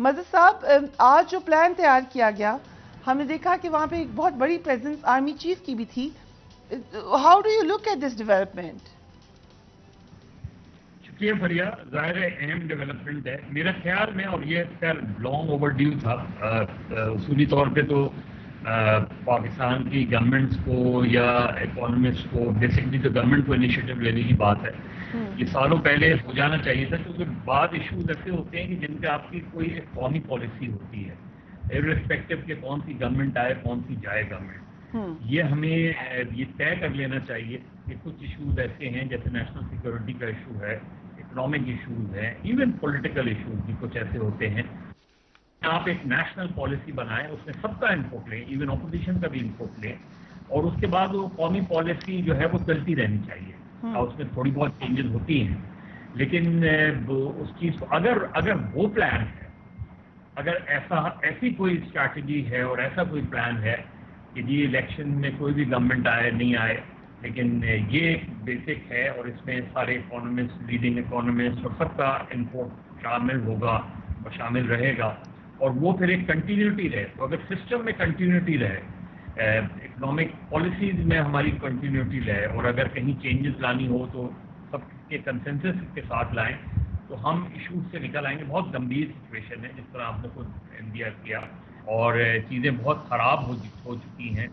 مزید صاحب آج جو پلان تیار کیا گیا ہم نے دیکھا کہ وہاں پہ ایک بہت بڑی پریزنس آرمی چیف کی بھی تھی. How do you look at this development? شکریہ فریا. ظاہر ہے اہم ڈیولپمنٹ ہے میرا خیال میں, اور یہ خیر لانگ اوور ڈیو تھا. اصولی طور پہ تو پاکستان کی گورنمنٹس کو یا اکانومسٹ کو, بیسکلی تو گورنمنٹ کو انیشیٹو لینے کی بات ہے. یہ سالوں پہلے ہو جانا چاہیے تھا, کیونکہ بعض ایشوز ایسے ہوتے ہیں کہ جن پہ آپ کی کوئی ایک قومی پالیسی ہوتی ہے, ارسپیکٹو کہ کون سی گورنمنٹ آئے کون سی جائے گورنمنٹ. یہ ہمیں یہ طے کر لینا چاہیے کہ کچھ ایشوز ایسے ہیں جیسے نیشنل سیکورٹی کا ایشو ہے, اکنامک ایشوز ہیں, ایون پولیٹیکل ایشوز بھی کچھ ایسے ہوتے ہیں. آپ ایک نیشنل پالیسی بنائیں, اس میں سب کا انپوٹ لیں, ایون اپوزیشن کا بھی انپوٹ لیں, اور اس کے بعد وہ قومی پالیسی جو ہے وہ چلتی رہنی چاہیے. اور اس میں تھوڑی بہت چینجز ہوتی ہیں, لیکن اس چیز کو اگر وہ پلان ہے, اگر ایسی کوئی اسٹریٹجی ہے اور ایسا کوئی پلان ہے کہ جی الیکشن میں کوئی بھی گورنمنٹ آئے نہیں آئے, لیکن یہ ایک بیسک ہے اور اس میں سارے اکانومسٹ, لیڈنگ اکانومسٹ اور سب کا انپوٹ شامل ہوگا اور شامل رہے گا, اور وہ پھر ایک کنٹینیوٹی رہے. تو اگر سسٹم میں کنٹینیوٹی رہے, اکنامک پالیسیز میں ہماری کنٹینیوٹی رہے, اور اگر کہیں چینجز لانی ہو تو سب کے کنسنسس کے ساتھ لائیں, تو ہم ایشوز سے نکل آئیں گے. بہت گمبھیر سچویشن ہے جس طرح آپ نے خود انڈیا کیا, اور چیزیں بہت خراب ہو چکی ہیں.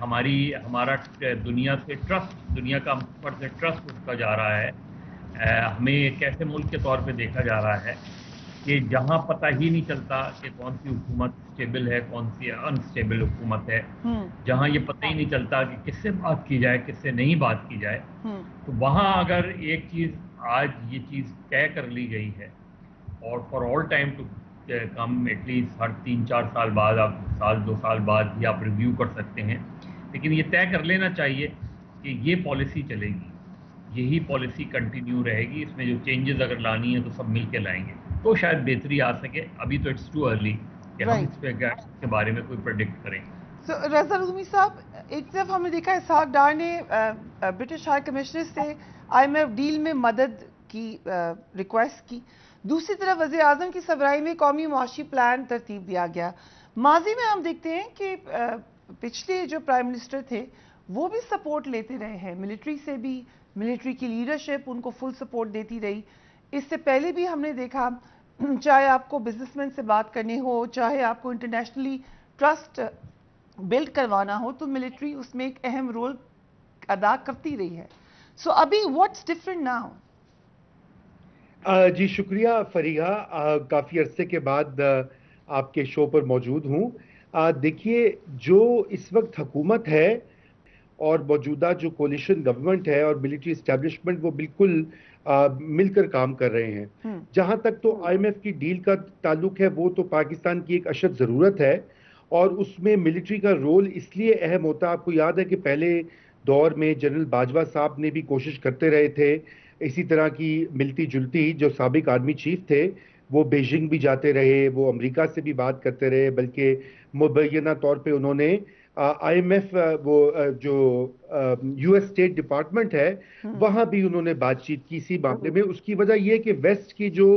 ہمارا دنیا سے ٹرسٹ, دنیا کا پر سے ٹرسٹ اٹھتا جا رہا ہے. ہمیں ایک ایسے ملک کے طور پہ دیکھا جا رہا ہے کہ جہاں پتہ ہی نہیں چلتا کہ کون سی حکومت اسٹیبل ہے, کون سی انسٹیبل حکومت ہے, جہاں یہ پتہ ہی نہیں چلتا کہ کس سے بات کی جائے کس سے نہیں بات کی جائے. تو وہاں اگر ایک چیز آج یہ چیز طے کر لی گئی ہے, اور for all time to come, at least ہر 3-4 سال بعد, آپ سال 2 سال بعد بھی آپ ریویو کر سکتے ہیں, لیکن یہ طے کر لینا چاہیے کہ یہ پالیسی چلے گی, یہی پالیسی کنٹینیو رہے گی. اس میں جو چینجز اگر لانی ہے تو سب مل کے لائیں گے تو شاید بہتری آ سکے. ابھی تو اٹس ٹو ارلی کہ ہم اس پہ کے بارے میں کوئی پریڈکٹ کریں. رضا رومی صاحب, ایک طرف ہم نے دیکھا اسحاق ڈار نے برٹش ہائی کمشنر سے آئی ایم ایف ڈیل میں مدد کی ریکویسٹ کی, دوسری طرف وزیر اعظم کی سربراہی میں قومی معاشی پلان ترتیب دیا گیا. ماضی میں ہم دیکھتے ہیں کہ پچھلے جو پرائم منسٹر تھے وہ بھی سپورٹ لیتے رہے ہیں ملٹری سے بھی, ملٹری کی لیڈرشپ ان کو فل سپورٹ دیتی رہی. اس سے پہلے بھی ہم نے دیکھا, چاہے آپ کو بزنس مین سے بات کرنی ہو, چاہے آپ کو انٹرنیشنلی ٹرسٹ بلڈ کروانا ہو, تو ملٹری اس میں ایک اہم رول ادا کرتی رہی ہے. سو ابھی واٹس ڈفرنٹ ناؤ؟ جی شکریہ فریحہ, کافی عرصے کے بعد آپ کے شو پر موجود ہوں. دیکھیے, جو اس وقت حکومت ہے اور موجودہ جو کولیشن گورنمنٹ ہے اور ملٹری اسٹیبلشمنٹ, وہ بالکل مل کر کام کر رہے ہیں. جہاں تک تو آئی ایم ایف کی ڈیل کا تعلق ہے, وہ تو پاکستان کی ایک اشد ضرورت ہے, اور اس میں ملٹری کا رول اس لیے اہم ہوتا. آپ کو یاد ہے کہ پہلے دور میں جنرل باجوہ صاحب نے بھی کوشش کرتے رہے تھے, اسی طرح کی ملتی جلتی. جو سابق آرمی چیف تھے وہ بیجنگ بھی جاتے رہے, وہ امریکہ سے بھی بات کرتے رہے, بلکہ مبینہ طور پہ انہوں نے آئی ایم ایف, وہ جو یو ایس اسٹیٹ ڈپارٹمنٹ ہے, وہاں بھی انہوں نے بات چیت کی اسی معاملے میں. اس کی وجہ یہ کہ ویسٹ کی جو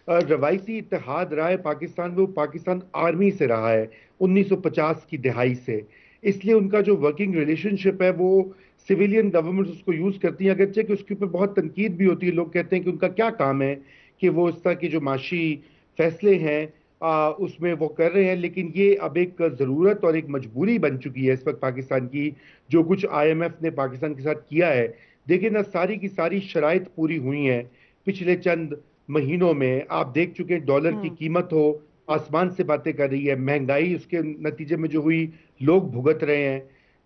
روایتی اتحاد رہا ہے پاکستان میں, وہ پاکستان آرمی سے رہا ہے 1950 کی دہائی سے. اس لیے ان کا جو ورکنگ ریلیشن شپ ہے وہ سویلین گورنمنٹ اس کو یوز کرتی ہیں, اگرچہ کہ اس کے اوپر بہت تنقید بھی ہوتی ہے. لوگ کہتے ہیں کہ ان کا کیا کام ہے کہ وہ اس طرح کے جو معاشی فیصلے ہیں اس میں وہ کر رہے ہیں, لیکن یہ اب ایک ضرورت اور ایک مجبوری بن چکی ہے اس وقت پاکستان کی, جو کچھ آئی ایم ایف نے پاکستان کے ساتھ کیا ہے. دیکھیں نا, ساری کی ساری شرائط پوری ہوئی ہیں پچھلے چند مہینوں میں. آپ دیکھ چکے ہیں ڈالر کی قیمت ہو آسمان سے باتیں کر رہی ہے, مہنگائی اس کے نتیجے میں جو ہوئی لوگ بھگت رہے ہیں,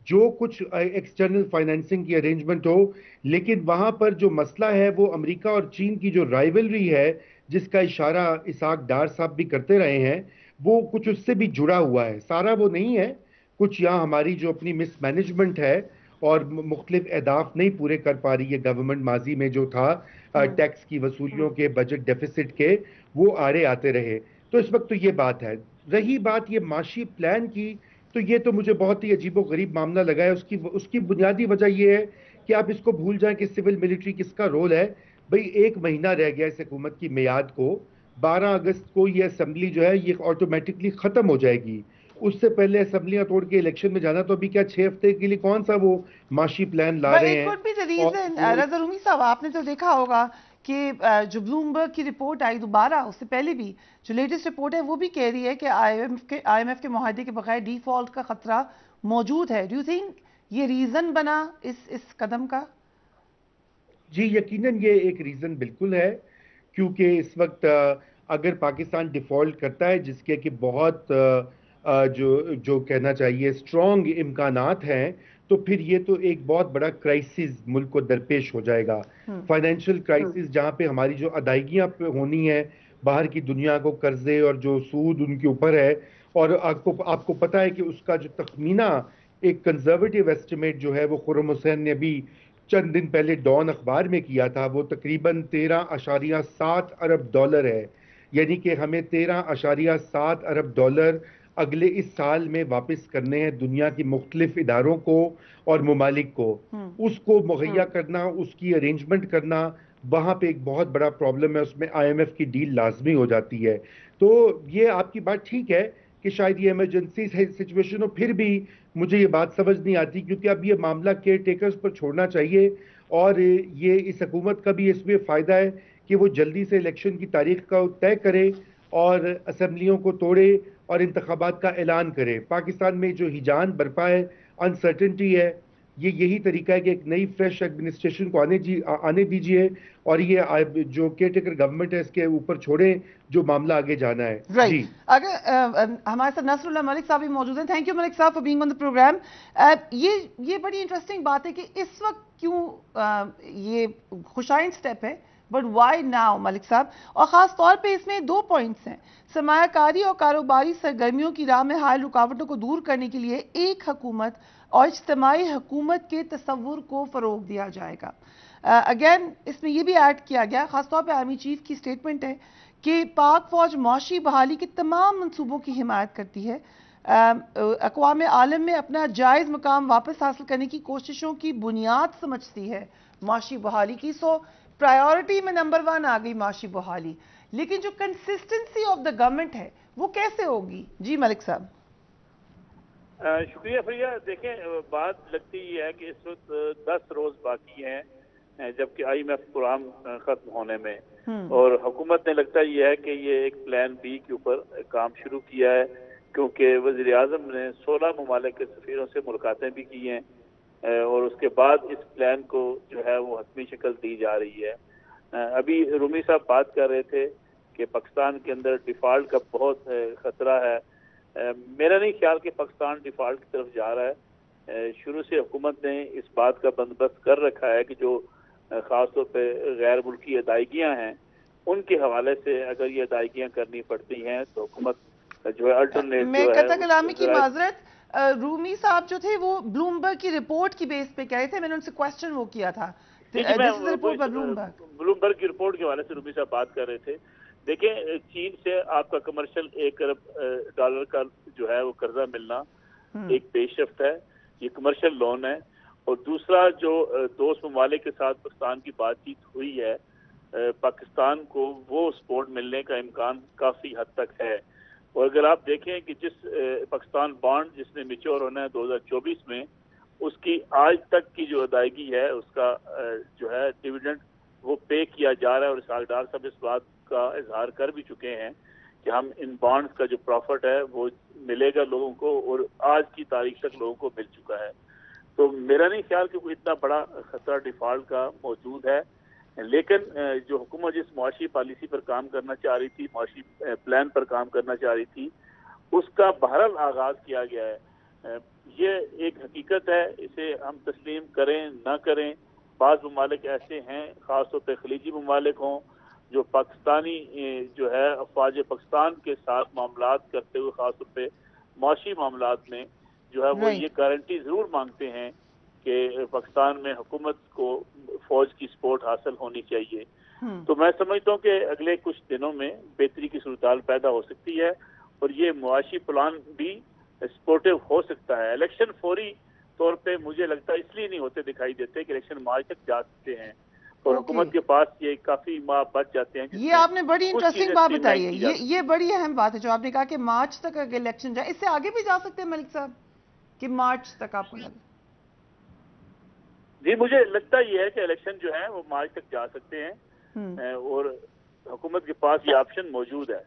جو کچھ ایکسٹرنل فائنینسنگ کی ارینجمنٹ ہو. لیکن وہاں پر جو مسئلہ ہے وہ امریکہ اور چین کی جو رائیولری ہے, جس کا اشارہ اسحاق ڈار صاحب بھی کرتے رہے ہیں, وہ کچھ اس سے بھی جڑا ہوا ہے. سارا وہ نہیں ہے, کچھ یہاں ہماری جو اپنی مس مینجمنٹ ہے اور مختلف اہداف نہیں پورے کر پا رہی ہے گورنمنٹ. ماضی میں جو تھا ٹیکس کی وصولیوں کے, بجٹ ڈیفیسٹ کے, وہ آڑے آتے رہے. تو اس وقت تو یہ بات ہے. رہی بات یہ معاشی پلان کی, تو یہ تو مجھے بہت ہی عجیب و غریب معاملہ لگا ہے. اس کی بنیادی وجہ یہ ہے کہ آپ اس کو بھول جائیں کہ سول ملٹری کس کا رول ہے. بھئی 1 مہینہ رہ گیا اس حکومت کی میعاد کو, 12 اگست کو یہ اسمبلی جو ہے یہ آٹومیٹکلی ختم ہو جائے گی. اس سے پہلے اسمبلیاں توڑ کے الیکشن میں جانا تو ابھی کیا 6 ہفتے کے لیے کون سا وہ معاشی پلان لا رہے ہیں. But it could be the reason, رضا رومی صاحب آپ نے تو دیکھا ہوگا کہ جو بلومبرگ کی رپورٹ آئی دوبارہ اس سے پہلے بھی جو لیٹسٹ رپورٹ ہے وہ بھی کہہ رہی ہے کہ آئی ایم ایف کے معاہدے کے بغیر ڈیفالٹ کا خطرہ موجود ہے. ڈو یو تھنک یہ ریزن بنا اس قدم کا؟ جی یقیناً یہ ایک ریزن بالکل ہے، کیونکہ اس وقت اگر پاکستان ڈیفالٹ کرتا ہے جس کے کہ بہت جو کہنا چاہیے اسٹرانگ امکانات ہیں، تو پھر یہ تو ایک بہت بڑا کرائسس ملک کو درپیش ہو جائے گا. فائنینشیل کرائسس جہاں پہ ہماری جو ادائیگیاں ہونی ہیں باہر کی دنیا کو قرضے اور جو سود ان کے اوپر ہے، اور آپ کو پتہ ہے کہ اس کا جو تخمینہ ایک کنزرویٹو ایسٹیمیٹ جو ہے وہ خرم حسین نے بھی چند دن پہلے ڈان اخبار میں کیا تھا، وہ تقریباً 13.7 ارب ڈالر ہے. یعنی کہ ہمیں 13.7 ارب ڈالر اگلے اس سال میں واپس کرنے ہیں دنیا کی مختلف اداروں کو اور ممالک کو. اس کو مہیا کرنا، اس کی ارینجمنٹ کرنا، وہاں پہ ایک بہت بڑا پرابلم ہے. اس میں آئی ایم ایف کی ڈیل لازمی ہو جاتی ہے. تو یہ آپ کی بات ٹھیک ہے کہ شاید یہ ایمرجنسی سچویشن ہو، پھر بھی مجھے یہ بات سمجھ نہیں آتی، کیونکہ اب یہ معاملہ کیئر ٹیکرز پر چھوڑنا چاہیے. اور یہ اس حکومت کا بھی اس میں فائدہ ہے کہ وہ جلدی سے الیکشن کی تاریخ کا طے کرے اور اسمبلیوں کو توڑے اور انتخابات کا اعلان کرے. پاکستان میں جو ہیجان برپا ہے، انسرٹنٹی ہے، یہی طریقہ ہے کہ ایک نئی فریش ایڈمنسٹریشن کو آنے دیجیے اور یہ جو کیئر ٹیکر گورنمنٹ ہے اس کے اوپر چھوڑیں جو معاملہ آگے جانا ہے. جی اگر ہمارے ساتھ نصر اللہ ملک صاحب بھی موجود ہیں. تھینک یو ملک صاحب for being on the program. یہ بڑی انٹرسٹنگ بات ہے کہ اس وقت کیوں یہ خوشائن سٹیپ ہے، بٹ وائی ناؤ ملک صاحب؟ اور خاص طور پہ اس میں 2 پوائنٹس ہیں. سرمایہ کاری اور کاروباری سرگرمیوں کی راہ میں حائل رکاوٹوں کو دور کرنے کے لیے ایک حکومت اور اجتماعی حکومت کے تصور کو فروغ دیا جائے گا. اگین اس میں یہ بھی ایڈ کیا گیا، خاص طور پہ آرمی چیف کی سٹیٹمنٹ ہے کہ پاک فوج معاشی بحالی کے تمام منصوبوں کی حمایت کرتی ہے، اقوام عالم میں اپنا جائز مقام واپس حاصل کرنے کی کوششوں کی بنیاد سمجھتی ہے معاشی بحالی کی. سو پرائیورٹی میں نمبر 1 آ گئی معاشی بحالی، لیکن جو کنسسٹنسی آف دا گورنمنٹ ہے وہ کیسے ہوگی؟ جی ملک صاحب. شکریہ فریہ. دیکھیں بات لگتی یہ ہے کہ اس وقت 10 روز باقی ہیں جبکہ آئی ایم ایف پروگرام ختم ہونے میں، اور حکومت نے لگتا یہ ہے کہ یہ ایک پلان بی کے اوپر کام شروع کیا ہے، کیونکہ وزیر اعظم نے 16 ممالک کے سفیروں سے ملاقاتیں بھی کی ہیں اور اس کے بعد اس پلان کو جو ہے وہ حتمی شکل دی جا رہی ہے. ابھی رومی صاحب بات کر رہے تھے کہ پاکستان کے اندر ڈیفالٹ کا بہت خطرہ ہے. میرا نہیں خیال کہ پاکستان ڈیفالٹ کی طرف جا رہا ہے. شروع سے حکومت نے اس بات کا بندوبست کر رکھا ہے کہ جو خاص طور پہ غیر ملکی ادائیگیاں ہیں ان کے حوالے سے اگر یہ ادائیگیاں کرنی پڑتی ہیں تو حکومت جو ہے الٹرنیٹ میں قطع کلامی کی معذرت، رومی صاحب جو تھے وہ بلومبرگ کی رپورٹ کی بیس پہ کہہ رہے تھے، میں نے ان سے کوسچن وہ کیا تھا. بلومبرگ کی رپورٹ کے حوالے سے رومی صاحب بات کر رہے تھے. دیکھیں چین سے آپ کا کمرشل 1 ارب ڈالر کا جو ہے وہ قرضہ ملنا ایک پیش رفت ہے، یہ کمرشل لون ہے. اور دوسرا جو دوست ممالک کے ساتھ پاکستان کی بات چیت ہوئی ہے، پاکستان کو وہ سپورٹ ملنے کا امکان کافی حد تک ہے. اور اگر آپ دیکھیں کہ جس پاکستان بانڈ جس نے میچور ہونا ہے 2024 میں، اس کی آج تک کی جو ادائیگی ہے اس کا جو ہے ڈیویڈنڈ وہ پے کیا جا رہا ہے. اور سالڈار صاحب اس بات کا اظہار کر بھی چکے ہیں کہ ہم ان بانڈز کا جو پروفٹ ہے وہ ملے گا لوگوں کو، اور آج کی تاریخ تک لوگوں کو مل چکا ہے. تو میرا نہیں خیال کہ کوئی اتنا بڑا خطرہ ڈیفالٹ کا موجود ہے. لیکن جو حکومت جس معاشی پالیسی پر کام کرنا چاہ رہی تھی، معاشی پلان پر کام کرنا چاہ رہی تھی، اس کا بہرحال آغاز کیا گیا ہے. یہ ایک حقیقت ہے، اسے ہم تسلیم کریں نہ کریں. بعض ممالک ایسے ہیں، خاص طور پہ خلیجی ممالک ہوں، جو پاکستانی جو ہے افواج پاکستان کے ساتھ معاملات کرتے ہوئے خاص طور پہ معاشی معاملات میں جو ہے وہ یہ گارنٹی ضرور مانگتے ہیں کہ پاکستان میں حکومت کو فوج کی سپورٹ حاصل ہونی چاہیے. تو میں سمجھتا ہوں کہ اگلے کچھ دنوں میں بہتری کی صورتحال پیدا ہو سکتی ہے اور یہ معاشی پلان بھی سپورٹو ہو سکتا ہے. الیکشن فوری طور پہ مجھے لگتا ہے اس لیے نہیں ہوتے دکھائی دیتے کہ الیکشن مارچ تک جا سکتے ہیں. اور حکومت کے پاس یہ کافی ماہ بچ جاتے ہیں. یہ آپ نے بڑی انٹرسٹنگ بات بتائی ہے, یہ بڑی اہم بات ہے جو آپ نے کہا کہ مارچ تک اگر الیکشن جائے, اس سے آگے بھی جا سکتے ہیں ملک صاحب کہ مارچ تک آپ کو لگے؟ جی مجھے لگتا یہ ہے کہ الیکشن جو ہے وہ مارچ تک جا سکتے ہیں, اور حکومت کے پاس یہ آپشن موجود ہے.